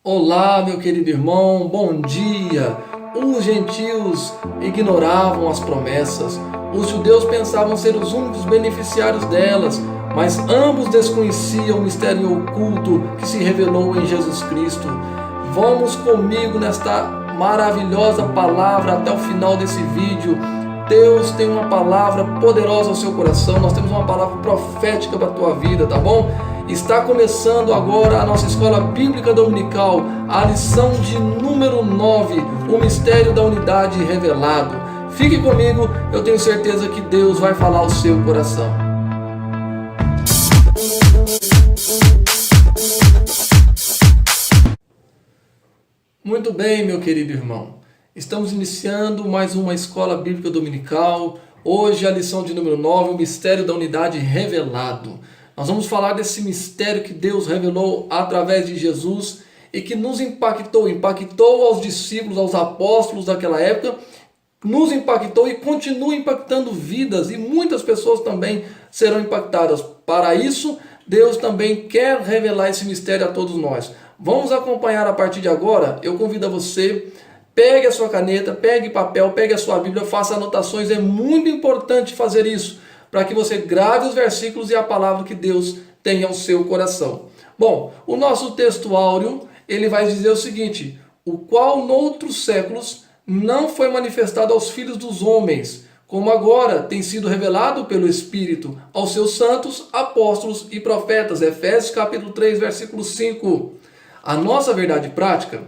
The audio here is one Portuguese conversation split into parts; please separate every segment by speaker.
Speaker 1: Olá, meu querido irmão, bom dia. Os gentios ignoravam as promessas. Os judeus pensavam ser os únicos beneficiários delas, mas ambos desconheciam o mistério oculto que se revelou em Jesus Cristo. Vamos comigo nesta maravilhosa palavra até o final desse vídeo. Deus tem uma palavra poderosa ao seu coração. Nós temos uma palavra profética para a tua vida, tá bom? Está começando agora a nossa escola bíblica dominical, a lição de número 9, o mistério da unidade revelado. Fique comigo, eu tenho certeza que Deus vai falar ao seu coração. Muito bem, meu querido irmão. Estamos iniciando mais uma escola bíblica dominical. Hoje a lição de número 9, o mistério da unidade revelado. Nós vamos falar desse mistério que Deus revelou através de Jesus e que nos impactou aos discípulos, aos apóstolos daquela época, nos impactou e continua impactando vidas, e muitas pessoas também serão impactadas. Para isso, Deus também quer revelar esse mistério a todos nós. Vamos acompanhar a partir de agora. Eu convido a você, pegue a sua caneta, pegue papel, pegue a sua Bíblia, faça anotações. É muito importante fazer isso, para que você grave os versículos e a palavra que Deus tem ao seu coração. Bom, o nosso texto áureo, ele vai dizer o seguinte: o qual noutros séculos não foi manifestado aos filhos dos homens, como agora tem sido revelado pelo Espírito aos seus santos, apóstolos e profetas. Efésios capítulo 3, versículo 5. A nossa verdade prática,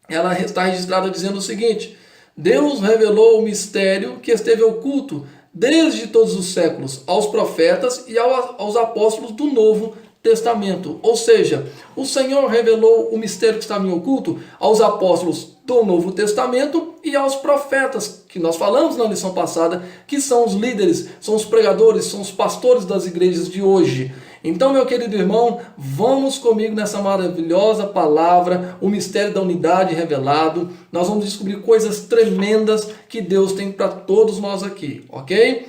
Speaker 1: ela está registrada dizendo o seguinte: Deus revelou o mistério que esteve oculto desde todos os séculos aos profetas e aos apóstolos do Novo Testamento. Ou seja, o Senhor revelou o mistério que estava em oculto aos apóstolos do Novo Testamento e aos profetas, que nós falamos na lição passada, que são os líderes, são os pregadores, são os pastores das igrejas de hoje. Então, meu querido irmão, vamos comigo nessa maravilhosa palavra, o mistério da unidade revelado. Nós vamos descobrir coisas tremendas que Deus tem para todos nós aqui, ok?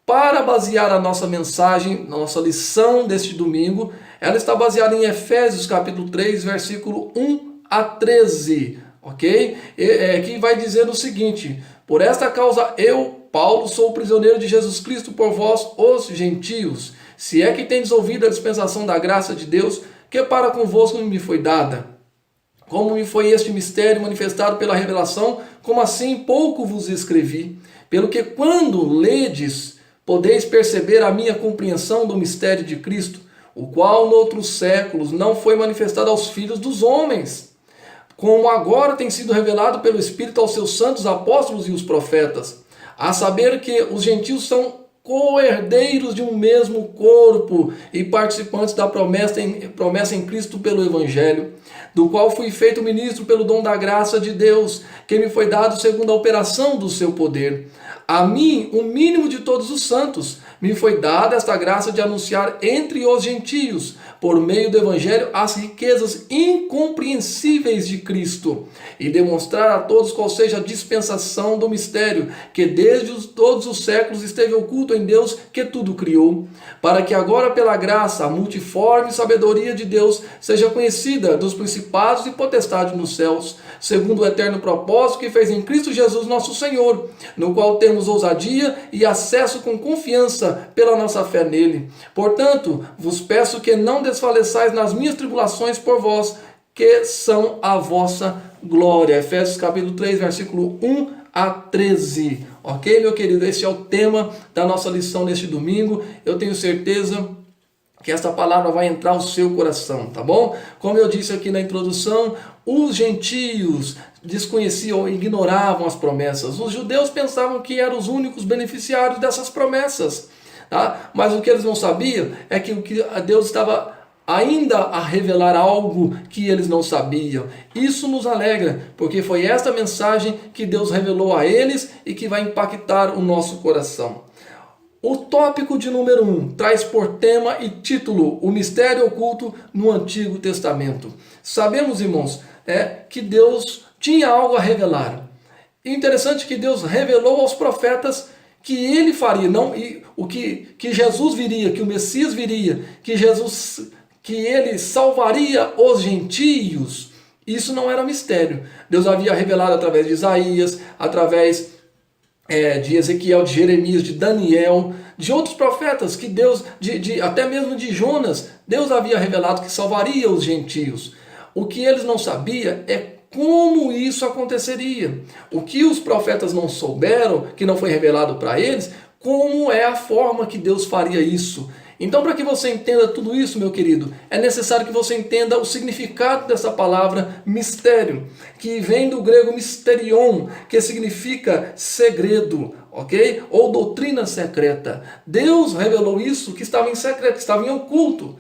Speaker 1: Para basear a nossa mensagem, a nossa lição deste domingo, ela está baseada em Efésios capítulo 3, versículo 1 a 13, ok? Que vai dizer o seguinte: por esta causa eu, Paulo, sou prisioneiro de Jesus Cristo por vós, os gentios, se é que tendes ouvido a dispensação da graça de Deus, que para convosco me foi dada. Como me foi este mistério manifestado pela revelação, como assim pouco vos escrevi, pelo que quando ledes, podeis perceber a minha compreensão do mistério de Cristo, o qual noutros séculos não foi manifestado aos filhos dos homens, como agora tem sido revelado pelo Espírito aos seus santos apóstolos e os profetas, a saber que os gentios são co-herdeiros de um mesmo corpo e participantes da promessa em Cristo pelo Evangelho, do qual fui feito ministro pelo dom da graça de Deus, que me foi dado segundo a operação do seu poder. A mim, o mínimo de todos os santos, me foi dada esta graça de anunciar entre os gentios, por meio do Evangelho, as riquezas incompreensíveis de Cristo, e demonstrar a todos qual seja a dispensação do mistério, que desde todos os séculos esteve oculto em Deus, que tudo criou, para que agora pela graça, a multiforme sabedoria de Deus seja conhecida dos principados e potestades nos céus, segundo o eterno propósito que fez em Cristo Jesus nosso Senhor, no qual temos ousadia e acesso com confiança pela nossa fé nele. Portanto, vos peço que não desfaleçais nas minhas tribulações por vós, que são a vossa glória. Efésios capítulo 3, versículo 1 a 13. Ok, meu querido? Esse é o tema da nossa lição neste domingo. Eu tenho certeza que esta palavra vai entrar ao seu coração, tá bom? Como eu disse aqui na introdução, os gentios desconheciam, ignoravam as promessas. Os judeus pensavam que eram os únicos beneficiários dessas promessas, tá? Mas o que eles não sabiam é que Deus estava ainda a revelar algo que eles não sabiam. Isso nos alegra, porque foi esta mensagem que Deus revelou a eles e que vai impactar o nosso coração. O tópico de número 1 traz por tema e título o mistério oculto no Antigo Testamento. Sabemos, irmãos, que Deus tinha algo a revelar. Interessante que Deus revelou aos profetas que ele faria, não, que Jesus viria, que o Messias viria, que ele salvaria os gentios. Isso não era mistério. Deus havia revelado através de Isaías, através de Ezequiel, de Jeremias, de Daniel, de outros profetas que Deus, até mesmo de Jonas, Deus havia revelado que salvaria os gentios. O que eles não sabiam é como isso aconteceria. O que os profetas não souberam, que não foi revelado para eles, como é a forma que Deus faria isso. Então, para que você entenda tudo isso, meu querido, é necessário que você entenda o significado dessa palavra mistério, que vem do grego mysterion, que significa segredo, ok? Ou doutrina secreta. Deus revelou isso que estava em secreto, que estava em oculto.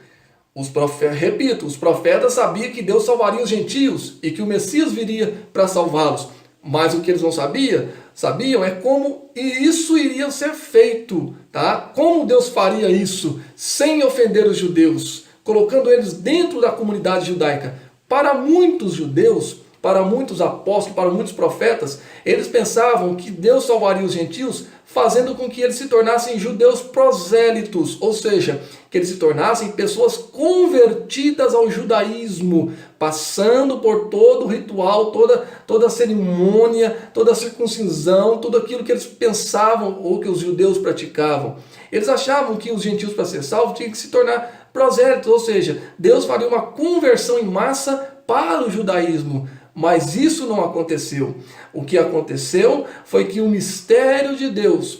Speaker 1: Repito, os profetas sabiam que Deus salvaria os gentios e que o Messias viria para salvá-los. Mas o que eles não sabiam é como isso iria ser feito, tá? Como Deus faria isso sem ofender os judeus, colocando eles dentro da comunidade judaica. Para muitos judeus, para muitos apóstolos, para muitos profetas, eles pensavam que Deus salvaria os gentios fazendo com que eles se tornassem judeus prosélitos, ou seja, que eles se tornassem pessoas convertidas ao judaísmo, passando por todo o ritual, toda a cerimônia, toda a circuncisão, tudo aquilo que eles pensavam ou que os judeus praticavam. Eles achavam que os gentios, para ser salvos, tinham que se tornar prosélitos, ou seja, Deus faria uma conversão em massa para o judaísmo. Mas isso não aconteceu. O que aconteceu foi que o mistério de Deus,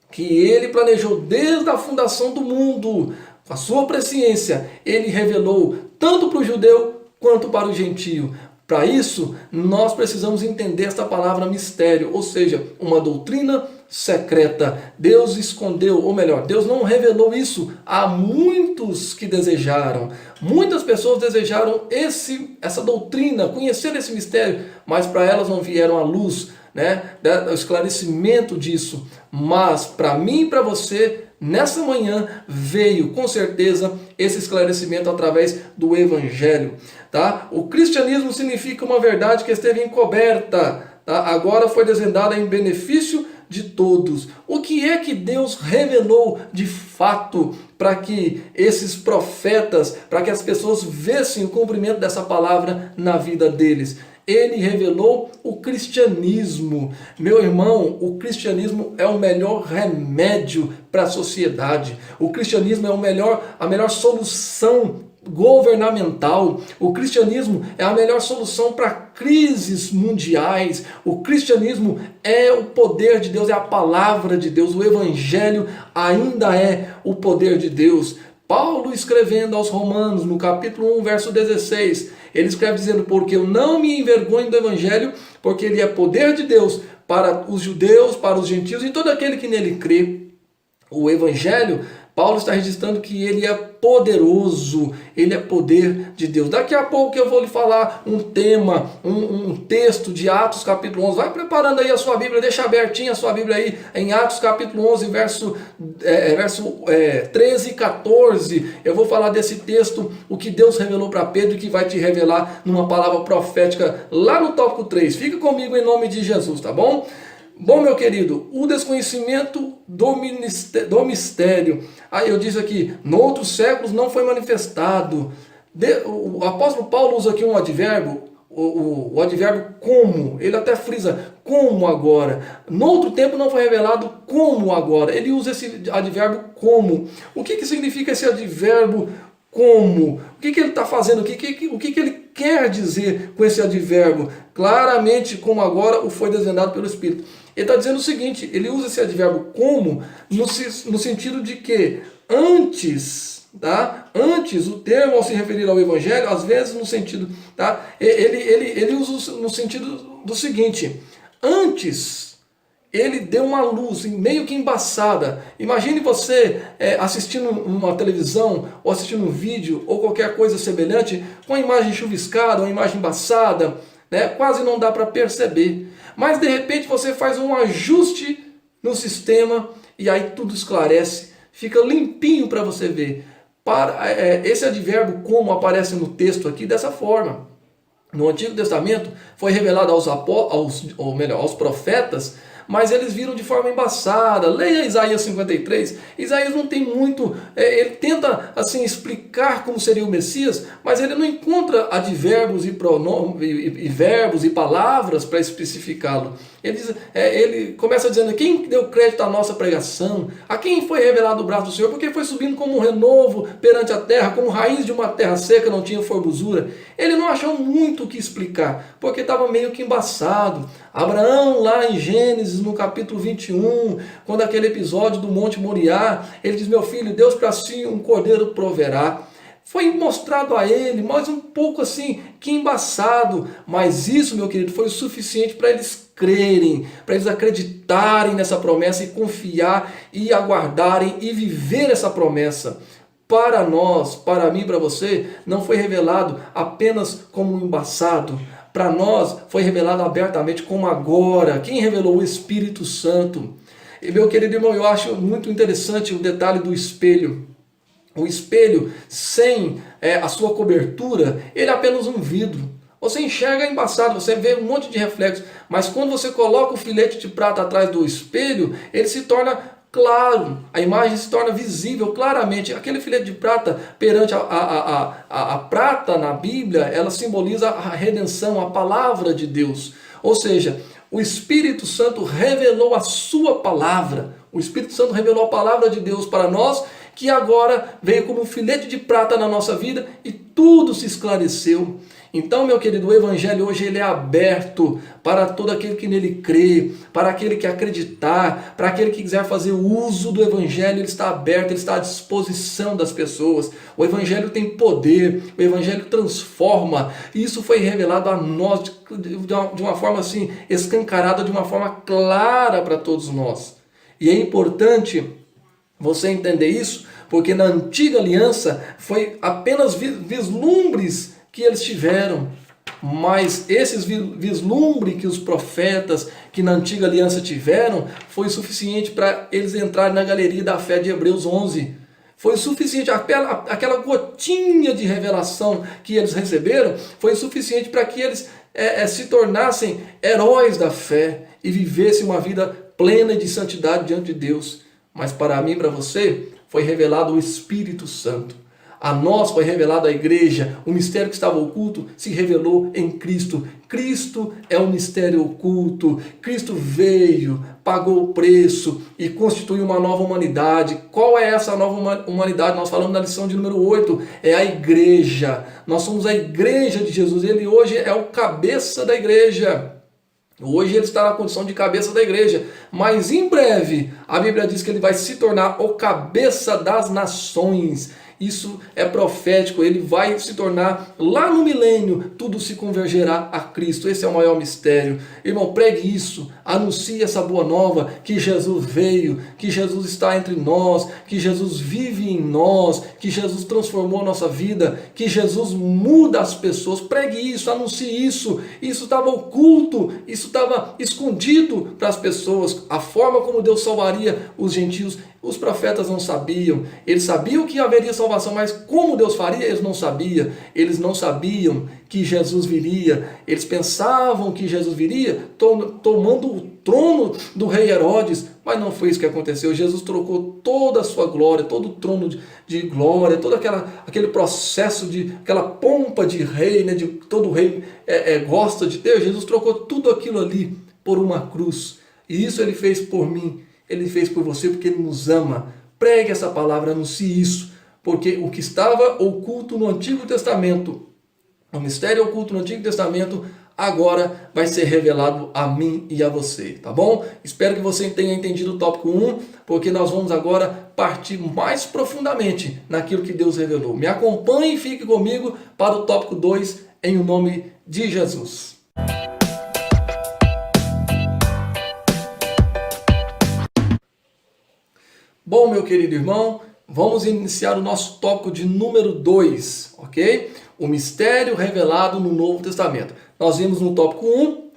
Speaker 1: que ele planejou desde a fundação do mundo, com a sua presciência, ele revelou tanto para o judeu quanto para o gentio. Para isso, nós precisamos entender esta palavra mistério, ou seja, uma doutrina secreta. Deus escondeu, ou melhor, Deus não revelou isso a muitos que desejaram. Muitas pessoas desejaram essa doutrina, conhecer esse mistério, mas para elas não vieram à luz, o esclarecimento disso. Mas para mim e para você, nessa manhã, veio com certeza esse esclarecimento através do Evangelho. Tá? O cristianismo significa uma verdade que esteve encoberta, tá? Agora foi desvendada em benefício de todos. O que é que Deus revelou de fato para que esses profetas, para que as pessoas vissem o cumprimento dessa palavra na vida deles? Ele revelou o cristianismo. Meu irmão, o cristianismo é o melhor remédio para a sociedade. O cristianismo é a melhor solução governamental. O cristianismo é a melhor solução para crises mundiais. O cristianismo é o poder de Deus, é a palavra de Deus. O evangelho ainda é o poder de Deus. Paulo, escrevendo aos Romanos, no capítulo 1, verso 16, ele escreve dizendo: porque eu não me envergonho do evangelho, porque ele é poder de Deus para os judeus, para os gentios e todo aquele que nele crê. O evangelho, Paulo está registrando que ele é poderoso, ele é poder de Deus. Daqui a pouco eu vou lhe falar um tema, um texto de Atos capítulo 11. Vai preparando aí a sua Bíblia, deixa abertinha a sua Bíblia aí em Atos capítulo 11, verso 13 e 14. Eu vou falar desse texto, o que Deus revelou para Pedro e que vai te revelar numa palavra profética lá no tópico 3. Fica comigo em nome de Jesus, tá bom? Bom, meu querido, o desconhecimento do mistério. Aí eu disse aqui, noutros séculos não foi manifestado. O apóstolo Paulo usa aqui um advérbio, o advérbio como. Ele até frisa, como agora. Noutro tempo não foi revelado como agora. Ele usa esse advérbio como. O que significa esse advérbio como? O que ele está fazendo? O que ele quer dizer com esse advérbio? Claramente, como agora o foi desvendado pelo Espírito. Ele está dizendo o seguinte, ele usa esse advérbio como no sentido de que antes, tá? Antes, o termo ao se referir ao Evangelho, às vezes no sentido, tá? Ele usa no sentido do seguinte, antes ele deu uma luz meio que embaçada. Imagine você assistindo uma televisão, ou assistindo um vídeo, ou qualquer coisa semelhante, com a imagem chuviscada, uma imagem embaçada, quase não dá para perceber. Mas de repente você faz um ajuste no sistema e aí tudo esclarece, fica limpinho para você ver. Esse advérbio como aparece no texto aqui dessa forma. No Antigo Testamento foi revelado aos profetas, mas eles viram de forma embaçada. Leia Isaías 53. Isaías não tem muito, ele tenta assim explicar como seria o Messias, mas ele não encontra advérbios e pronomes, e verbos e palavras para especificá-lo. Ele começa dizendo: quem deu crédito à nossa pregação? A quem foi revelado o braço do Senhor? Porque foi subindo como um renovo perante a terra, como raiz de uma terra seca, não tinha formosura. Ele não achou muito o que explicar, porque estava meio que embaçado. Abraão, lá em Gênesis, no capítulo 21, quando aquele episódio do Monte Moriá, ele diz: meu filho, Deus para si um cordeiro proverá. Foi mostrado a ele, mas um pouco assim, que embaçado. Mas isso, meu querido, foi o suficiente para eles crerem, para eles acreditarem nessa promessa e confiar e aguardarem e viver essa promessa. Para nós, para mim, para você, não foi revelado apenas como um embaçado. Para nós foi revelado abertamente como agora. Quem revelou? O Espírito Santo. E meu querido irmão, eu acho muito interessante o detalhe do espelho. O espelho, sem a sua cobertura, ele é apenas um vidro. Você enxerga embaçado, você vê um monte de reflexos, mas quando você coloca o filete de prata atrás do espelho, ele se torna claro, a imagem se torna visível claramente. Aquele filete de prata perante a prata na Bíblia, ela simboliza a redenção, a palavra de Deus. Ou seja, o Espírito Santo revelou a sua palavra. O Espírito Santo revelou a palavra de Deus para nós, que agora veio como um filete de prata na nossa vida e tudo se esclareceu. Então, meu querido, o Evangelho hoje ele é aberto para todo aquele que nele crê, para aquele que acreditar, para aquele que quiser fazer uso do Evangelho, ele está aberto, ele está à disposição das pessoas. O Evangelho tem poder, o Evangelho transforma, e isso foi revelado a nós de uma forma assim, escancarada, de uma forma clara para todos nós. E é importante você entender isso, porque na antiga aliança foi apenas vislumbres que eles tiveram, mas esses vislumbres que os profetas que na antiga aliança tiveram foi suficiente para eles entrarem na galeria da fé de Hebreus 11. Foi suficiente, aquela gotinha de revelação que eles receberam foi suficiente para que eles se tornassem heróis da fé e vivessem uma vida plena de santidade diante de Deus. Mas para mim e para você foi revelado o Espírito Santo. A nós foi revelado a igreja, o mistério que estava oculto se revelou em Cristo. Cristo é um mistério oculto. Cristo veio, pagou o preço e constituiu uma nova humanidade. Qual é essa nova humanidade? Nós falamos na lição de número 8, é a igreja. Nós somos a igreja de Jesus, ele hoje é o cabeça da igreja. Hoje ele está na condição de cabeça da igreja, mas em breve a Bíblia diz que ele vai se tornar o cabeça das nações. Isso é profético, ele vai se tornar, lá no milênio, tudo se convergerá a Cristo. Esse é o maior mistério. Irmão, pregue isso, anuncie essa boa nova, que Jesus veio, que Jesus está entre nós, que Jesus vive em nós, que Jesus transformou a nossa vida, que Jesus muda as pessoas. Pregue isso, anuncie isso. Isso estava oculto, isso estava escondido para as pessoas. A forma como Deus salvaria os gentios, os profetas não sabiam. Eles sabiam que haveria salvação, mas como Deus faria, eles não sabiam. Eles não sabiam que Jesus viria. Eles pensavam que Jesus viria tomando o trono do rei Herodes, mas não foi isso que aconteceu. Jesus trocou toda a sua glória, todo o trono de glória, todo aquele processo aquela pompa de rei, né, de todo rei gosta de ter. Jesus trocou tudo aquilo ali por uma cruz. E isso ele fez por mim. Ele fez por você porque ele nos ama. Pregue essa palavra, anuncie isso. Porque o que estava oculto no Antigo Testamento, o mistério oculto no Antigo Testamento, agora vai ser revelado a mim e a você, tá bom? Espero que você tenha entendido o tópico 1, porque nós vamos agora partir mais profundamente naquilo que Deus revelou. Me acompanhe e fique comigo para o tópico 2, em o nome de Jesus. Bom, meu querido irmão, vamos iniciar o nosso tópico de número 2, ok? O mistério revelado no Novo Testamento. Nós vimos no tópico 1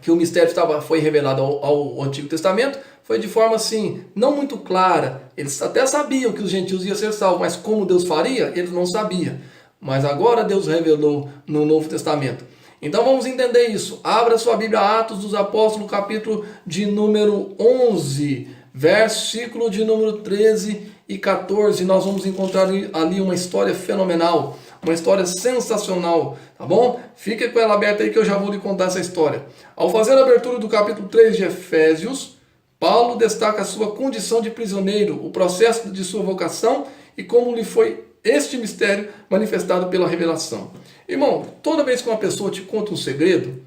Speaker 1: que o mistério foi revelado ao Antigo Testamento, foi de forma assim, não muito clara. Eles até sabiam que os gentios iam ser salvos, mas como Deus faria, eles não sabiam. Mas agora Deus revelou no Novo Testamento. Então vamos entender isso. Abra sua Bíblia, Atos dos Apóstolos, capítulo de número 11, versículo de número 13 e 14. Nós vamos encontrar ali uma história fenomenal, uma história sensacional, tá bom? Fique com ela aberta aí que eu já vou lhe contar essa história. Ao fazer a abertura do capítulo 3 de Efésios, Paulo destaca a sua condição de prisioneiro, o processo de sua vocação e como lhe foi este mistério manifestado pela revelação. Irmão, toda vez que uma pessoa te conta um segredo,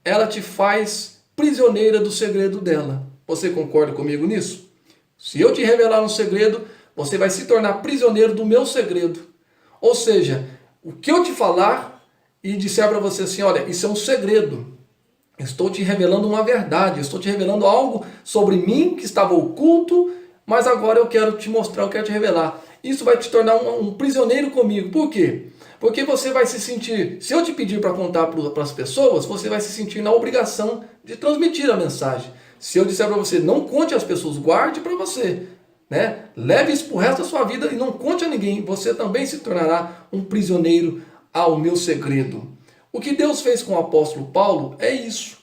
Speaker 1: ela te faz prisioneira do segredo dela. Você concorda comigo nisso? Se eu te revelar um segredo, você vai se tornar prisioneiro do meu segredo. Ou seja, o que eu te falar e disser para você assim, olha, isso é um segredo. Estou te revelando uma verdade, estou te revelando algo sobre mim que estava oculto, mas agora eu quero te mostrar, eu quero te revelar. Isso vai te tornar um prisioneiro comigo. Por quê? Porque você vai se sentir, se eu te pedir para contar para as pessoas, você vai se sentir na obrigação de transmitir a mensagem. Se eu disser para você, não conte às pessoas, guarde para você, né? Leve isso para o resto da sua vida e não conte a ninguém. Você também se tornará um prisioneiro ao meu segredo. O que Deus fez com o apóstolo Paulo é isso.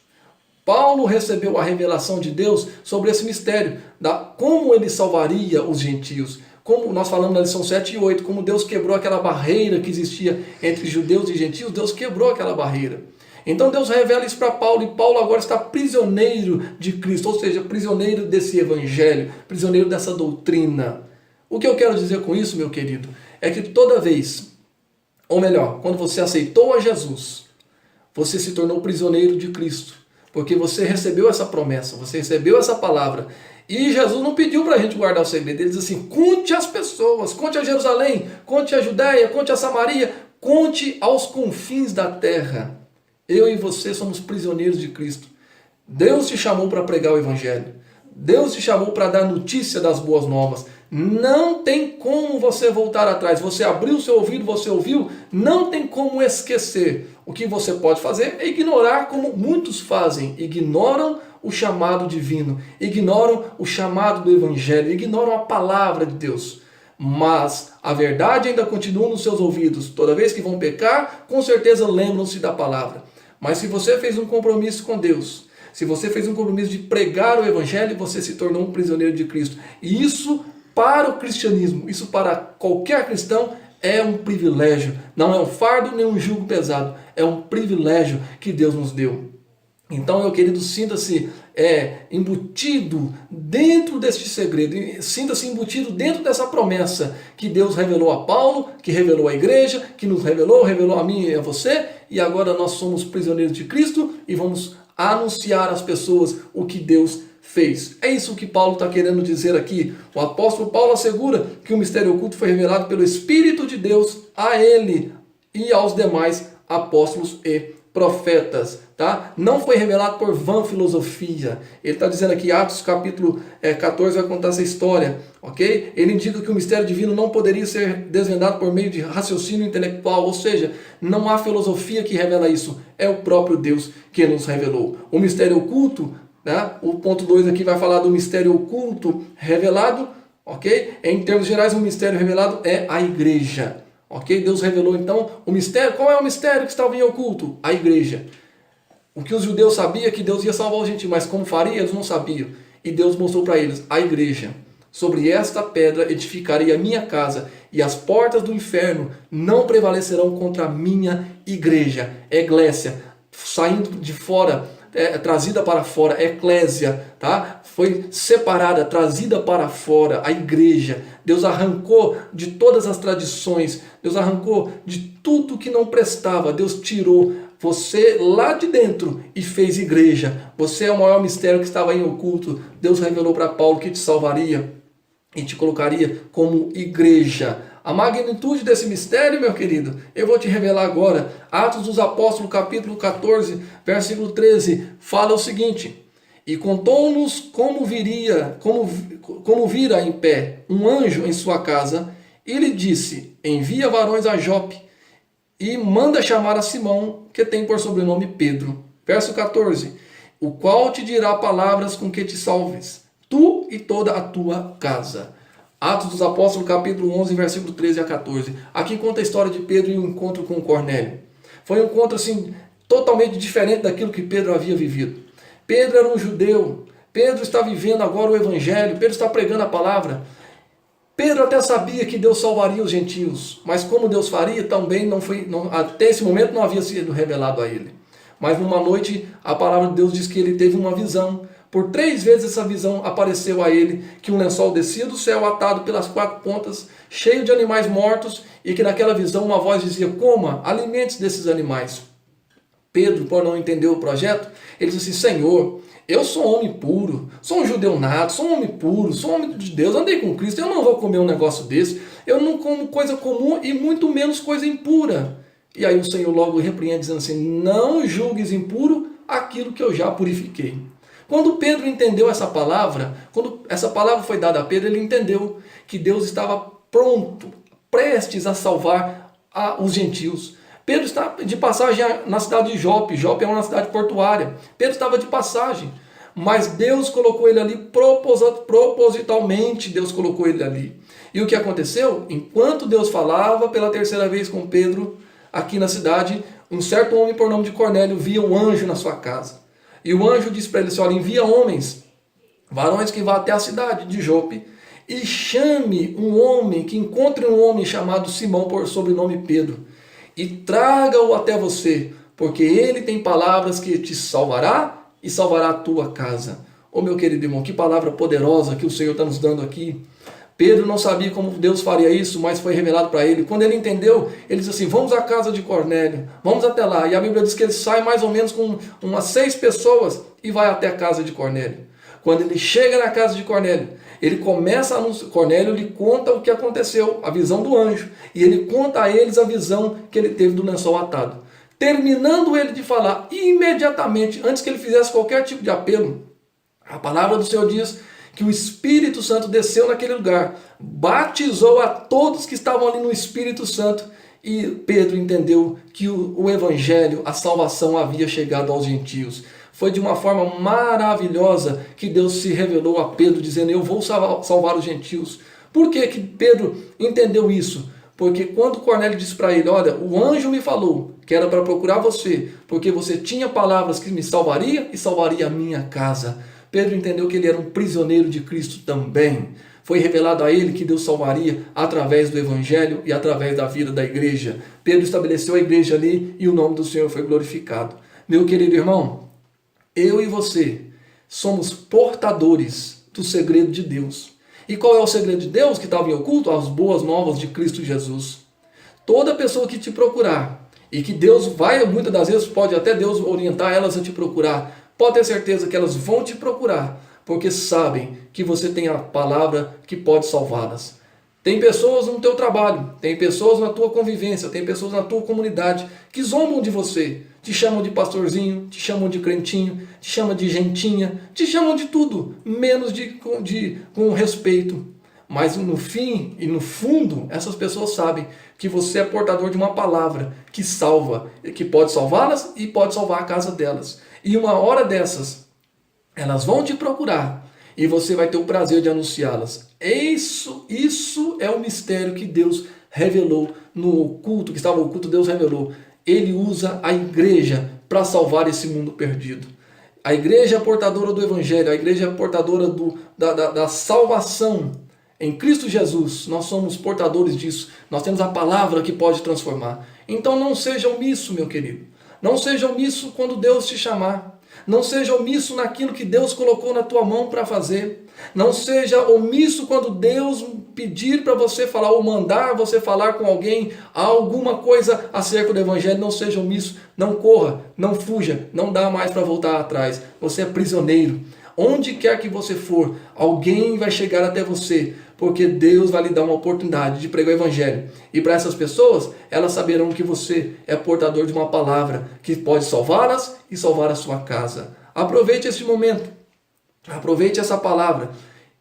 Speaker 1: Paulo recebeu a revelação de Deus sobre esse mistério, como ele salvaria os gentios. Como nós falamos na lição 7 e 8, como Deus quebrou aquela barreira que existia entre judeus e gentios, Deus quebrou aquela barreira. Então Deus revela isso para Paulo, e Paulo agora está prisioneiro de Cristo, ou seja, prisioneiro desse evangelho, prisioneiro dessa doutrina. O que eu quero dizer com isso, meu querido, é que toda vez, ou melhor, quando você aceitou a Jesus, você se tornou prisioneiro de Cristo, porque você recebeu essa promessa, você recebeu essa palavra. E Jesus não pediu para a gente guardar o segredo. Ele diz assim, conte às pessoas, conte a Jerusalém, conte a Judéia, conte a Samaria, conte aos confins da terra. Eu e você somos prisioneiros de Cristo. Deus te chamou para pregar o evangelho. Deus te chamou para dar notícia das boas novas. Não tem como você voltar atrás. Você abriu o seu ouvido, você ouviu, não tem como esquecer. O que você pode fazer é ignorar, como muitos fazem. Ignoram o chamado divino, ignoram o chamado do evangelho, ignoram a palavra de Deus. Mas a verdade ainda continua nos seus ouvidos. Toda vez que vão pecar, com certeza lembram-se da palavra. Mas se você fez um compromisso com Deus, se você fez um compromisso de pregar o evangelho, você se tornou um prisioneiro de Cristo. E isso para o cristianismo, isso para qualquer cristão é um privilégio. Não é um fardo nem um jugo pesado. É um privilégio que Deus nos deu. Então, meu querido, sinta-se embutido dentro deste segredo, sinta-se embutido dentro dessa promessa que Deus revelou a Paulo, que revelou à igreja, que nos revelou a mim e a você, e agora nós somos prisioneiros de Cristo e vamos anunciar às pessoas o que Deus fez. É isso que Paulo está querendo dizer aqui. O apóstolo Paulo assegura que o mistério oculto foi revelado pelo Espírito de Deus a ele e aos demais apóstolos e profetas, tá? Não foi revelado por vã filosofia. Ele está dizendo aqui, Atos capítulo 14 vai contar essa história, ok? Ele indica que o mistério divino não poderia ser desvendado por meio de raciocínio intelectual, ou seja, não há filosofia que revela isso, é o próprio Deus que nos revelou. O mistério oculto, né? O ponto 2 aqui vai falar do mistério oculto revelado, ok? Em termos gerais, o mistério revelado é a igreja. Ok? Deus revelou então o mistério. Qual é o mistério que estava em oculto? A igreja. O que os judeus sabiam é que Deus ia salvar os gentios, mas como faria, eles não sabiam. E Deus mostrou para eles a igreja. Sobre esta pedra edificarei a minha casa, e as portas do inferno não prevalecerão contra a minha igreja. Eclésia, saindo de fora, trazida para fora, eclésia, tá? Foi separada, trazida para fora, a igreja. Deus arrancou de todas as tradições, Deus arrancou de tudo que não prestava, Deus tirou você lá de dentro e fez igreja. Você é o maior mistério que estava em oculto. Deus revelou para Paulo que te salvaria e te colocaria como igreja. A magnitude desse mistério, meu querido, eu vou te revelar agora. Atos dos Apóstolos, capítulo 14, versículo 13, fala o seguinte: e contou-nos como vira em pé um anjo em sua casa, e lhe disse: envia varões a Jope, e manda chamar a Simão, que tem por sobrenome Pedro. Verso 14, o qual te dirá palavras com que te salves, tu e toda a tua casa. Atos dos Apóstolos, capítulo 11, versículo 13 a 14. Aqui conta a história de Pedro e o encontro com Cornélio. Foi um encontro assim totalmente diferente daquilo que Pedro havia vivido. Pedro era um judeu, Pedro está vivendo agora o evangelho, Pedro está pregando a palavra. Pedro até sabia que Deus salvaria os gentios, mas como Deus faria também até esse momento não havia sido revelado a ele. Mas numa noite a palavra de Deus diz que ele teve uma visão. Por 3 vezes essa visão apareceu a ele, que um lençol descia do céu atado pelas 4 pontas, cheio de animais mortos, e que naquela visão uma voz dizia: coma, alimente-se desses animais. Pedro, por não entender o projeto, ele disse assim: Senhor, eu sou homem puro, sou um judeu nato, sou um homem puro, sou um homem de Deus, andei com Cristo, eu não vou comer um negócio desse, eu não como coisa comum e muito menos coisa impura. E aí o Senhor logo repreende dizendo assim: não julgues impuro aquilo que eu já purifiquei. Quando Pedro entendeu essa palavra, quando essa palavra foi dada a Pedro, ele entendeu que Deus estava pronto, prestes a salvar os gentios. Pedro está de passagem na cidade de Jope. Jope é uma cidade portuária. Pedro estava de passagem, mas Deus colocou ele ali propositalmente. Deus colocou ele ali. E o que aconteceu? Enquanto Deus falava pela 3ª vez com Pedro, aqui na cidade, um certo homem por nome de Cornélio via um anjo na sua casa. E o anjo disse para ele assim: olha, envia homens, varões que vá até a cidade de Jope, e chame um homem, que encontre um homem chamado Simão, por sobrenome Pedro, e traga-o até você, porque ele tem palavras que te salvará e salvará a tua casa. Ô meu querido irmão, que palavra poderosa que o Senhor está nos dando aqui. Pedro não sabia como Deus faria isso, mas foi revelado para ele. Quando ele entendeu, ele disse assim: vamos à casa de Cornélio, vamos até lá. E a Bíblia diz que ele sai mais ou menos com umas 6 pessoas e vai até a casa de Cornélio. Quando ele chega na casa de Cornélio, ele começa a anunciar. Cornélio lhe conta o que aconteceu, a visão do anjo, e ele conta a eles a visão que ele teve do lençol atado. Terminando ele de falar, imediatamente, antes que ele fizesse qualquer tipo de apelo, a palavra do Senhor diz que o Espírito Santo desceu naquele lugar, batizou a todos que estavam ali no Espírito Santo, e Pedro entendeu que o Evangelho, a salvação havia chegado aos gentios. Foi de uma forma maravilhosa que Deus se revelou a Pedro, dizendo: eu vou salvar os gentios. Por que que Pedro entendeu isso? Porque quando Cornélio disse para ele: olha, o anjo me falou que era para procurar você, porque você tinha palavras que me salvaria e salvaria a minha casa. Pedro entendeu que ele era um prisioneiro de Cristo também. Foi revelado a ele que Deus salvaria através do Evangelho e através da vida da igreja. Pedro estabeleceu a igreja ali e o nome do Senhor foi glorificado. Meu querido irmão, eu e você somos portadores do segredo de Deus. E qual é o segredo de Deus que estava em oculto? As boas novas de Cristo Jesus. Toda pessoa que te procurar, e que Deus vai, muitas das vezes, pode até Deus orientar elas a te procurar, pode ter certeza que elas vão te procurar, porque sabem que você tem a palavra que pode salvá-las. Tem pessoas no teu trabalho, tem pessoas na tua convivência, tem pessoas na tua comunidade que zombam de você, te chamam de pastorzinho, te chamam de crentinho, te chamam de gentinha, te chamam de tudo, menos com respeito. Mas no fim e no fundo, essas pessoas sabem que você é portador de uma palavra que salva, que pode salvá-las e pode salvar a casa delas. E uma hora dessas, elas vão te procurar e você vai ter o prazer de anunciá-las. Isso é o mistério que Deus revelou no oculto, que estava oculto, Deus revelou. Ele usa a igreja para salvar esse mundo perdido. A igreja é portadora do Evangelho, a igreja é portadora da salvação. Em Cristo Jesus, nós somos portadores disso. Nós temos a palavra que pode transformar. Então não seja omisso, meu querido. Não seja omisso quando Deus te chamar. Não seja omisso naquilo que Deus colocou na tua mão para fazer. Não seja omisso quando Deus pedir para você falar ou mandar você falar com alguém alguma coisa acerca do Evangelho. Não seja omisso, não corra, não fuja, não dá mais para voltar atrás. Você é prisioneiro. Onde quer que você for, alguém vai chegar até você, porque Deus vai lhe dar uma oportunidade de pregar o Evangelho. E para essas pessoas, elas saberão que você é portador de uma palavra que pode salvá-las e salvar a sua casa. Aproveite esse momento, aproveite essa palavra,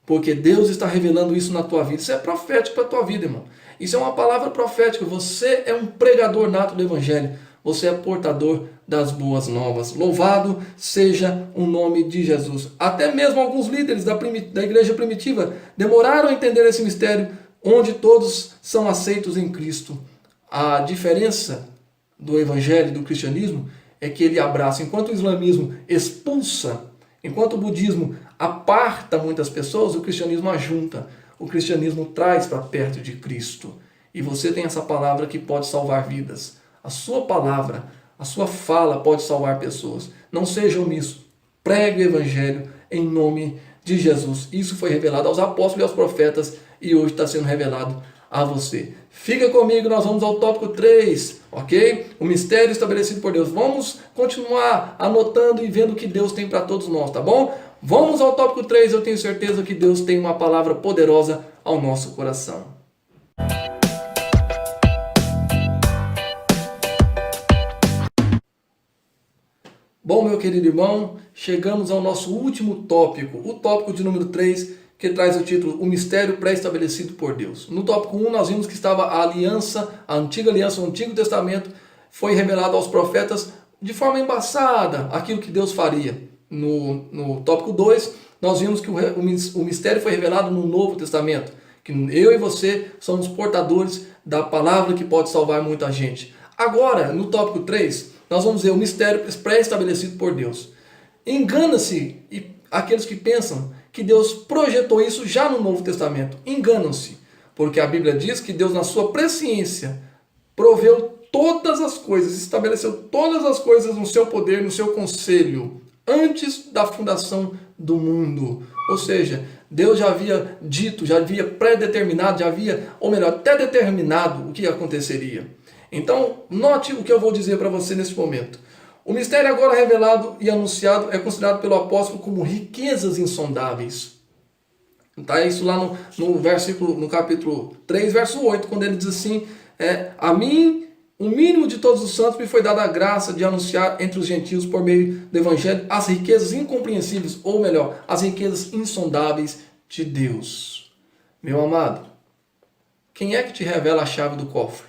Speaker 1: porque Deus está revelando isso na tua vida. Isso é profético para a tua vida, irmão. Isso é uma palavra profética. Você é um pregador nato do Evangelho. Você é portador das boas novas. Louvado seja o nome de Jesus. Até mesmo alguns líderes da igreja primitiva demoraram a entender esse mistério, onde todos são aceitos em Cristo. A diferença do Evangelho e do cristianismo é que ele abraça. Enquanto o islamismo expulsa, enquanto o budismo aparta muitas pessoas, o cristianismo ajunta. O cristianismo traz para perto de Cristo. E você tem essa palavra que pode salvar vidas. A sua palavra, a sua fala pode salvar pessoas. Não seja omisso. Pregue o evangelho em nome de Jesus. Isso foi revelado aos apóstolos e aos profetas e hoje está sendo revelado a você. Fica comigo, nós vamos ao tópico 3, ok? O mistério estabelecido por Deus. Vamos continuar anotando e vendo o que Deus tem para todos nós, tá bom? Vamos ao tópico 3, eu tenho certeza que Deus tem uma palavra poderosa ao nosso coração. Bom, meu querido irmão, chegamos ao nosso último tópico, o tópico de número 3, que traz o título O Mistério Pré-Estabelecido por Deus. No tópico 1 nós vimos que estava a aliança, a antiga aliança, o Antigo Testamento, foi revelado aos profetas de forma embaçada, aquilo que Deus faria. No tópico 2 nós vimos que o mistério foi revelado no Novo Testamento, que eu e você somos portadores da palavra que pode salvar muita gente. Agora, no tópico 3, nós vamos ver o mistério pré-estabelecido por Deus. Engana-se aqueles que pensam que Deus projetou isso já no Novo Testamento. Enganam-se, porque a Bíblia diz que Deus, na sua presciência, proveu todas as coisas, estabeleceu todas as coisas no seu poder, no seu conselho, antes da fundação do mundo. Ou seja, Deus já havia dito, já havia predeterminado, ou melhor, até determinado o que aconteceria. Então, note o que eu vou dizer para você nesse momento. O mistério agora revelado e anunciado é considerado pelo apóstolo como riquezas insondáveis. Está isso lá no capítulo 3, verso 8, quando ele diz assim, a mim, o mínimo de todos os santos, me foi dada a graça de anunciar entre os gentios, por meio do evangelho, as riquezas incompreensíveis, ou melhor, as riquezas insondáveis de Deus. Meu amado, quem é que te revela a chave do cofre?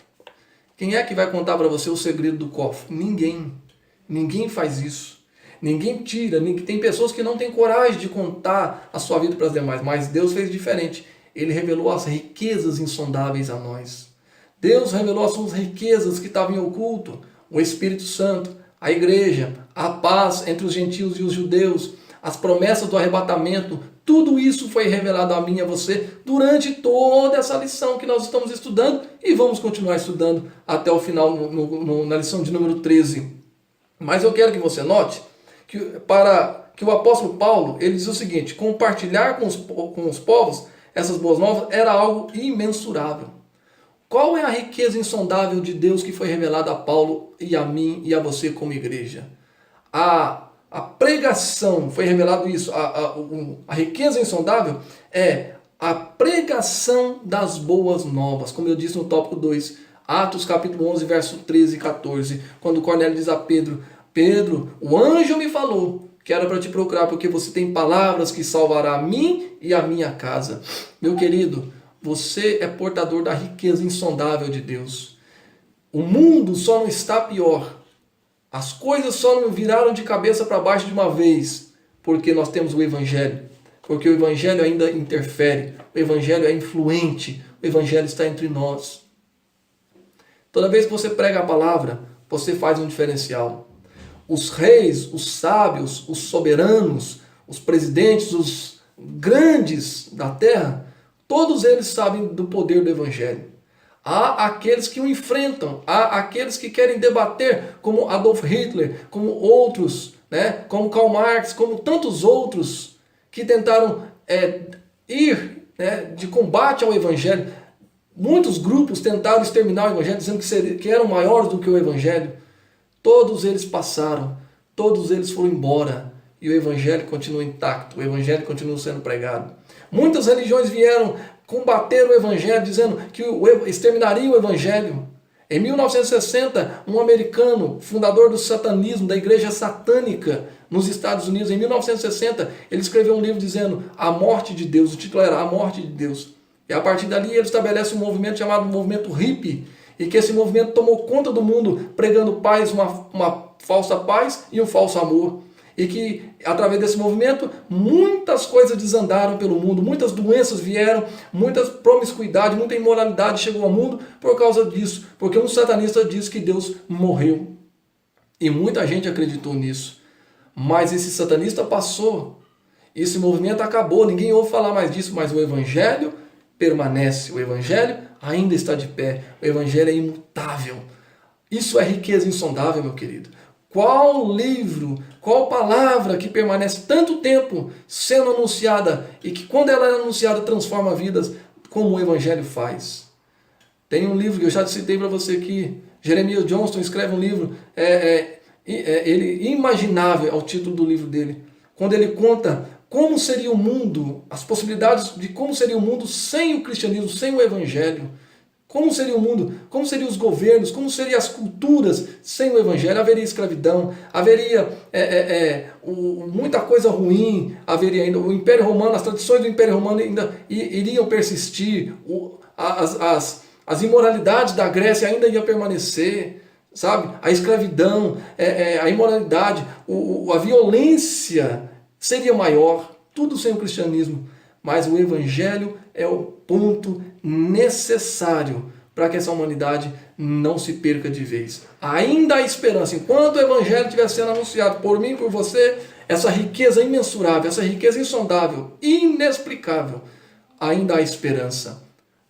Speaker 1: Quem é que vai contar para você o segredo do cofre? Ninguém. Ninguém faz isso. Ninguém tira. Tem pessoas que não têm coragem de contar a sua vida para as demais, mas Deus fez diferente. Ele revelou as riquezas insondáveis a nós. Deus revelou as suas riquezas que estavam em oculto. O Espírito Santo, a igreja, a paz entre os gentios e os judeus, as promessas do arrebatamento, tudo isso foi revelado a mim e a você durante toda essa lição que nós estamos estudando e vamos continuar estudando até o final na lição de número 13. Mas eu quero que você note que o apóstolo Paulo, ele diz o seguinte, compartilhar com os povos essas boas novas era algo imensurável. Qual é a riqueza insondável de Deus que foi revelada a Paulo e a mim e a você como igreja? A pregação, foi revelado isso, a riqueza insondável é a pregação das boas novas, como eu disse no tópico 2, Atos capítulo 11, verso 13 e 14, quando Cornélio diz a Pedro, Pedro, o anjo me falou que era para te procurar, porque você tem palavras que salvará a mim e a minha casa. Meu querido, você é portador da riqueza insondável de Deus. O mundo só não está pior. As coisas só não viraram de cabeça para baixo de uma vez, porque nós temos o Evangelho. Porque o Evangelho ainda interfere, o Evangelho é influente, o Evangelho está entre nós. Toda vez que você prega a palavra, você faz um diferencial. Os reis, os sábios, os soberanos, os presidentes, os grandes da terra, todos eles sabem do poder do Evangelho. Há aqueles que o enfrentam, há aqueles que querem debater, como Adolf Hitler, como outros, como Karl Marx, como tantos outros que tentaram ir de combate ao Evangelho. Muitos grupos tentaram exterminar o Evangelho, dizendo que eram maiores do que o Evangelho. Todos eles passaram, todos eles foram embora e o Evangelho continua intacto, o Evangelho continua sendo pregado. Muitas religiões vieram combater o Evangelho, dizendo que exterminaria o Evangelho. Em 1960, um americano, fundador do satanismo, da igreja satânica nos Estados Unidos, em 1960, ele escreveu um livro dizendo A Morte de Deus, o título era A Morte de Deus. E a partir dali ele estabelece um movimento chamado movimento hippie, e que esse movimento tomou conta do mundo, pregando paz, uma falsa paz e um falso amor. E que, através desse movimento, muitas coisas desandaram pelo mundo, muitas doenças vieram, muita promiscuidade, muita imoralidade chegou ao mundo por causa disso. Porque um satanista diz que Deus morreu. E muita gente acreditou nisso. Mas esse satanista passou. Esse movimento acabou. Ninguém ouve falar mais disso, mas o evangelho permanece. O evangelho ainda está de pé. O evangelho é imutável. Isso é riqueza insondável, meu querido. Qual livro, qual palavra que permanece tanto tempo sendo anunciada e que quando ela é anunciada transforma vidas como o evangelho faz? Tem um livro que eu já citei para você aqui. Jeremias Johnston escreve um livro, ele Imaginável é o título do livro dele. Quando ele conta como seria o mundo, as possibilidades de como seria o mundo sem o cristianismo, sem o evangelho. Como seria o mundo? Como seriam os governos? Como seriam as culturas sem o evangelho? Haveria escravidão, haveria muita coisa ruim, haveria ainda o Império Romano, as tradições do Império Romano ainda iriam persistir, as imoralidades da Grécia ainda iam permanecer, sabe? A escravidão, a imoralidade, a violência seria maior, tudo sem o cristianismo. Mas o evangelho é o ponto necessário para que essa humanidade não se perca de vez. Ainda há esperança. Enquanto o evangelho estiver sendo anunciado por mim e por você, essa riqueza imensurável, essa riqueza insondável, inexplicável, ainda há esperança.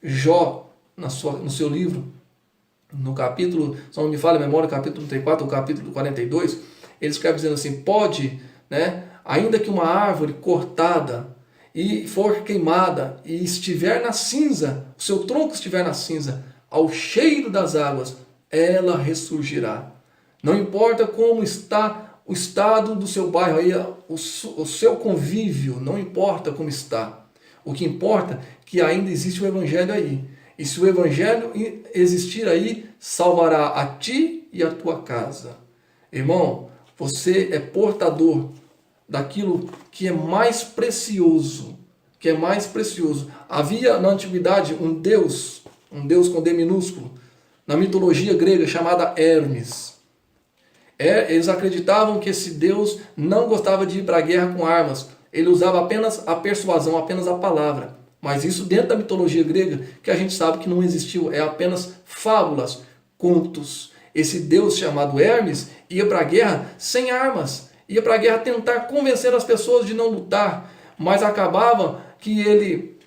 Speaker 1: Jó, no seu livro, no capítulo, se não me falha a memória, capítulo 34, o capítulo 42, ele escreve dizendo assim, ainda que uma árvore cortada e for queimada e estiver na cinza, o seu tronco estiver na cinza, ao cheiro das águas, ela ressurgirá. Não importa como está o estado do seu bairro, aí, o seu convívio, não importa como está. O que importa é que ainda existe o evangelho aí. E se o evangelho existir aí, salvará a ti e a tua casa. Irmão, você é portador daquilo que é mais precioso, Havia na antiguidade um deus com D minúsculo, na mitologia grega chamada Hermes. Eles acreditavam que esse deus não gostava de ir para a guerra com armas, ele usava apenas a persuasão, apenas a palavra. Mas isso dentro da mitologia grega, que a gente sabe que não existiu, é apenas fábulas, contos. Esse deus chamado Hermes ia para a guerra sem armas, ia para a guerra tentar convencer as pessoas de não lutar, mas acabava que ele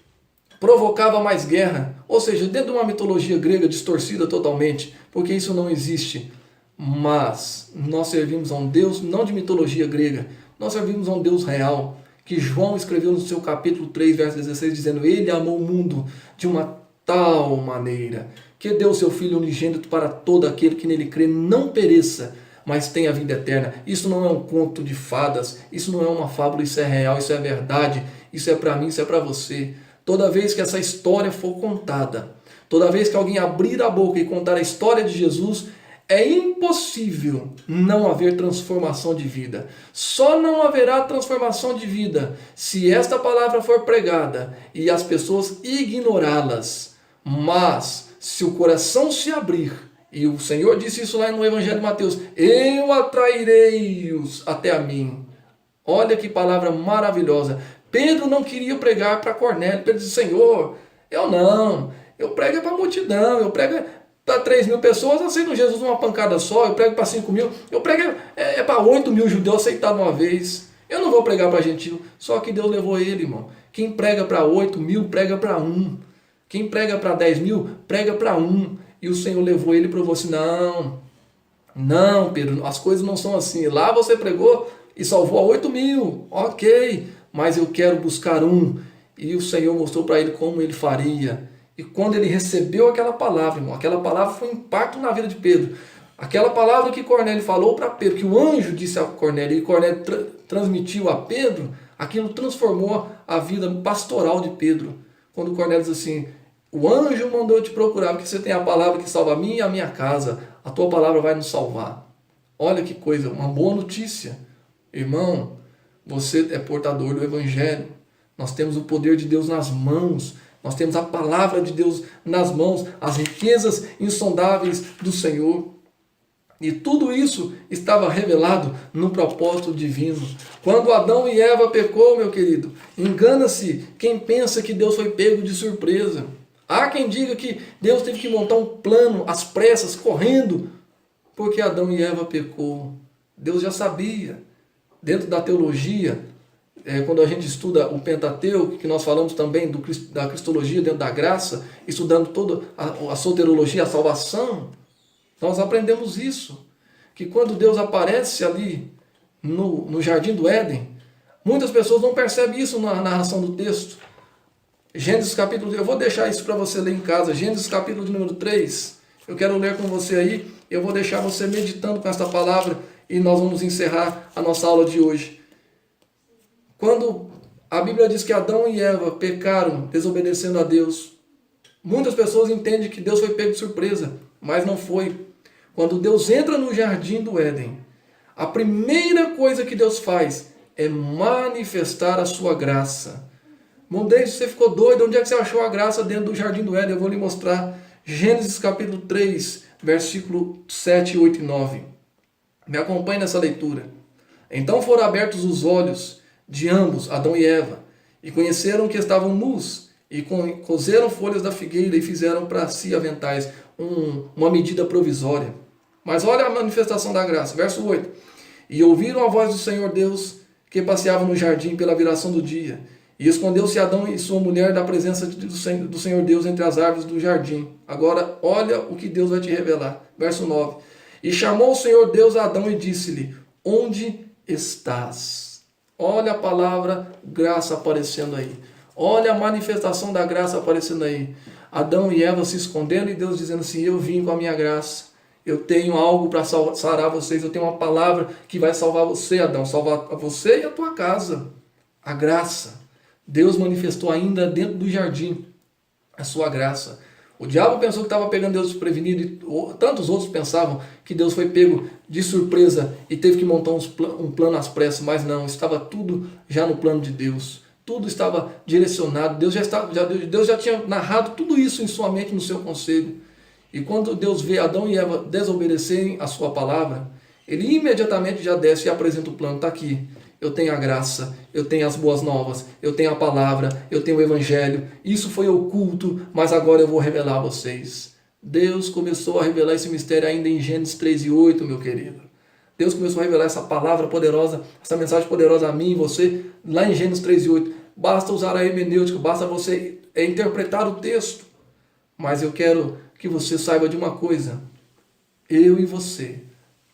Speaker 1: provocava mais guerra. Ou seja, dentro de uma mitologia grega distorcida totalmente, porque isso não existe. Mas nós servimos a um Deus não de mitologia grega, nós servimos a um Deus real, que João escreveu no seu capítulo 3, verso 16, dizendo, ele amou o mundo de uma tal maneira, que deu o seu Filho unigênito para todo aquele que nele crê não pereça, mas tem a vida eterna. Isso não é um conto de fadas, isso não é uma fábula, isso é real, isso é verdade, isso é para mim, isso é para você. Toda vez que essa história for contada, toda vez que alguém abrir a boca e contar a história de Jesus, é impossível não haver transformação de vida. Só não haverá transformação de vida se esta palavra for pregada e as pessoas ignorá-las. Mas se o coração se abrir, e o Senhor disse isso lá no Evangelho de Mateus, eu atrairei-os até a mim. Olha que palavra maravilhosa. Pedro não queria pregar para Cornélio. Pedro disse, Senhor, eu prego para a multidão, eu prego para 3.000 pessoas, aceitam Jesus numa pancada só, eu prego para 5.000, eu prego para 8.000 judeus aceitados uma vez. Eu não vou pregar para gentil, só que Deus levou ele, irmão. Quem prega para 8.000, prega para 1. Quem prega para 10.000, prega para 1. E o Senhor levou ele e provou assim, não, Pedro, as coisas não são assim. Lá você pregou e salvou a 8.000, ok, mas eu quero buscar 1. E o Senhor mostrou para ele como ele faria. E quando ele recebeu aquela palavra, irmão, aquela palavra foi um impacto na vida de Pedro. Aquela palavra que Cornélio falou para Pedro, que o anjo disse a Cornélio, e Cornélio transmitiu a Pedro, aquilo transformou a vida pastoral de Pedro. Quando Cornélio diz assim, o anjo mandou eu te procurar, porque você tem a palavra que salva a mim e a minha casa. A tua palavra vai nos salvar. Olha que coisa, uma boa notícia. Irmão, você é portador do Evangelho. Nós temos o poder de Deus nas mãos. Nós temos a palavra de Deus nas mãos. As riquezas insondáveis do Senhor. E tudo isso estava revelado no propósito divino. Quando Adão e Eva pecou, meu querido, engana-se quem pensa que Deus foi pego de surpresa. Há quem diga que Deus teve que montar um plano às pressas, correndo, Porque Adão e Eva pecou. Deus já sabia. Dentro da teologia, quando a gente estuda o Pentateuco, que nós falamos também da cristologia dentro da graça, estudando toda a soterologia, a salvação, nós aprendemos isso. Que quando Deus aparece ali no Jardim do Éden, muitas pessoas não percebem isso na narração do texto. Gênesis capítulo, eu vou deixar isso para você ler em casa, Gênesis capítulo de número 3, eu quero ler com você aí, eu vou deixar você meditando com esta palavra e nós vamos encerrar a nossa aula de hoje. Quando a Bíblia diz que Adão e Eva pecaram desobedecendo a Deus, muitas pessoas entendem que Deus foi pego de surpresa, mas não foi. Quando Deus entra no Jardim do Éden, a primeira coisa que Deus faz é manifestar a sua graça. Mondeiro, você ficou doido? Onde é que você achou a graça dentro do Jardim do Éden? Eu vou lhe mostrar. Gênesis capítulo 3, versículo 7, 8 e 9. Me acompanhe nessa leitura. Então foram abertos os olhos de ambos, Adão e Eva, e conheceram que estavam nus, e coseram folhas da figueira e fizeram para si aventais, uma medida provisória. Mas olha a manifestação da graça, verso 8. E ouviram a voz do Senhor Deus, que passeava no jardim pela viração do dia. E escondeu-se Adão e sua mulher da presença do Senhor Deus entre as árvores do jardim. Agora, olha o que Deus vai te revelar. Verso 9. E chamou o Senhor Deus a Adão e disse-lhe, onde estás? Olha a palavra graça aparecendo aí. Olha a manifestação da graça aparecendo aí. Adão e Eva se escondendo e Deus dizendo assim, eu vim com a minha graça. Eu tenho algo para sarar vocês. Eu tenho uma palavra que vai salvar você, Adão. Salvar você e a tua casa. A graça. Deus manifestou ainda dentro do jardim a sua graça. O diabo pensou que estava pegando Deus desprevenido e tantos outros pensavam que Deus foi pego de surpresa e teve que montar um plano às pressas, mas não, estava tudo já no plano de Deus. Tudo estava direcionado, Deus já tinha narrado tudo isso em sua mente, no seu conselho. E quando Deus vê Adão e Eva desobedecerem a sua palavra, ele imediatamente já desce e apresenta o plano, está aqui. Eu tenho a graça, eu tenho as boas novas, eu tenho a palavra, eu tenho o evangelho. Isso foi oculto, mas agora eu vou revelar a vocês. Deus começou a revelar esse mistério ainda em Gênesis 3 e 8, meu querido. Deus começou a revelar essa palavra poderosa, essa mensagem poderosa a mim e você, lá em Gênesis 3 e 8. Basta usar a hermenêutica, basta você interpretar o texto. Mas eu quero que você saiba de uma coisa. Eu e você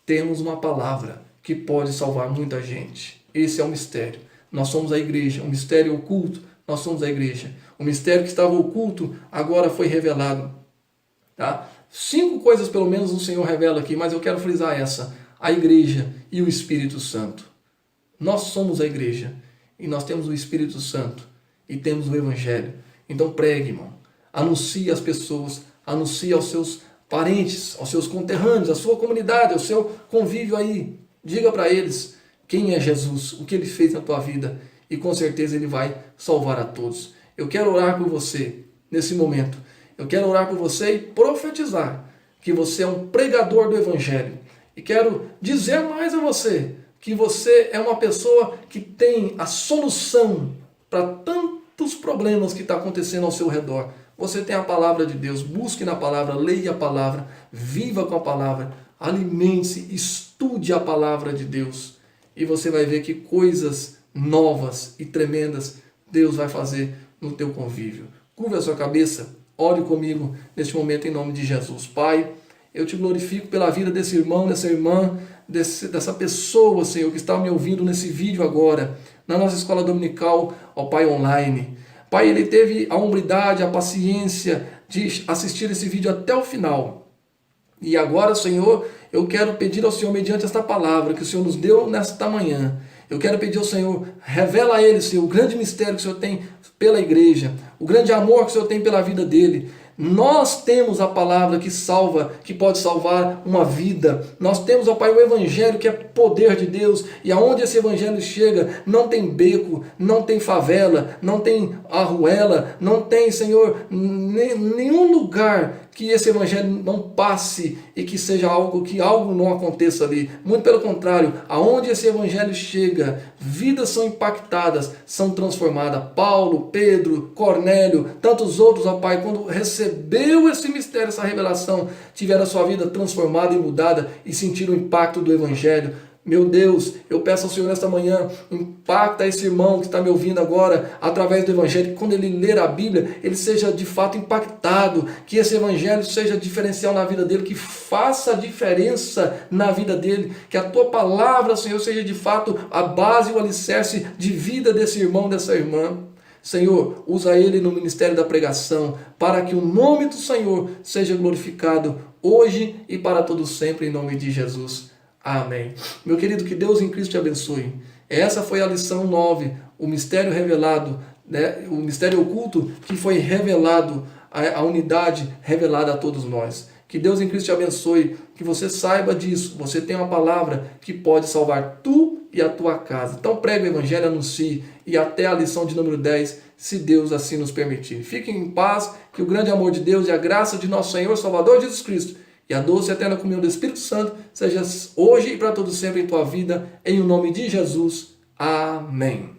Speaker 1: temos uma palavra que pode salvar muita gente. Esse é o mistério. Nós somos a igreja. Um mistério oculto, nós somos a igreja. O mistério que estava oculto agora foi revelado. Tá? 5 coisas pelo menos o Senhor revela aqui, mas eu quero frisar essa. A igreja e o Espírito Santo. Nós somos a igreja e nós temos o Espírito Santo e temos o Evangelho. Então pregue, irmão. Anuncie às pessoas, anuncie aos seus parentes, aos seus conterrâneos, à sua comunidade, ao seu convívio aí. Diga para eles quem é Jesus, o que ele fez na tua vida e com certeza ele vai salvar a todos. Eu quero orar por você nesse momento. Eu quero orar por você e profetizar que você é um pregador do Evangelho. E quero dizer mais a você que você é uma pessoa que tem a solução para tantos problemas que estão acontecendo ao seu redor. Você tem a palavra de Deus, busque na palavra, leia a palavra, viva com a palavra, alimente-se, estude a palavra de Deus. E você vai ver que coisas novas e tremendas Deus vai fazer no teu convívio. Curva a sua cabeça, ore comigo neste momento em nome de Jesus. Pai, eu te glorifico pela vida desse irmão, dessa irmã, dessa pessoa, Senhor, que está me ouvindo nesse vídeo agora, na nossa escola dominical, ó Pai, online. Pai, ele teve a hombridade, a paciência de assistir esse vídeo até o final. E agora, Senhor, eu quero pedir ao Senhor, mediante esta palavra que o Senhor nos deu nesta manhã, eu quero pedir ao Senhor, revela a ele, Senhor, o grande mistério que o Senhor tem pela igreja, o grande amor que o Senhor tem pela vida dele. Nós temos a palavra que salva, que pode salvar uma vida. Nós temos, ó Pai, o Evangelho que é poder de Deus. E aonde esse Evangelho chega, não tem beco, não tem favela, não tem arruela, não tem, Senhor, nenhum lugar que esse evangelho não passe e que seja que algo não aconteça ali. Muito pelo contrário, aonde esse evangelho chega, vidas são impactadas, são transformadas. Paulo, Pedro, Cornélio, tantos outros, ó Pai, quando recebeu esse mistério, essa revelação, tiveram a sua vida transformada e mudada e sentiram o impacto do evangelho. Meu Deus, eu peço ao Senhor nesta manhã, impacta esse irmão que está me ouvindo agora, através do Evangelho, que quando ele ler a Bíblia, ele seja de fato impactado, que esse Evangelho seja diferencial na vida dele, que faça diferença na vida dele, que a Tua palavra, Senhor, seja de fato a base e o alicerce de vida desse irmão, dessa irmã. Senhor, usa ele no ministério da pregação, para que o nome do Senhor seja glorificado hoje e para todo sempre, em nome de Jesus. Amém. Meu querido, que Deus em Cristo te abençoe. Essa foi a lição 9, o mistério revelado, né? O mistério oculto que foi revelado, a unidade revelada a todos nós. Que Deus em Cristo te abençoe, que você saiba disso. Você tem uma palavra que pode salvar tu e a tua casa. Então pregue o evangelho, anuncie e até a lição de número 10, se Deus assim nos permitir. Fiquem em paz, que o grande amor de Deus e a graça de nosso Senhor Salvador Jesus Cristo e a doce e eterna comunhão do Espírito Santo seja hoje e para todo sempre em tua vida, em o nome de Jesus. Amém.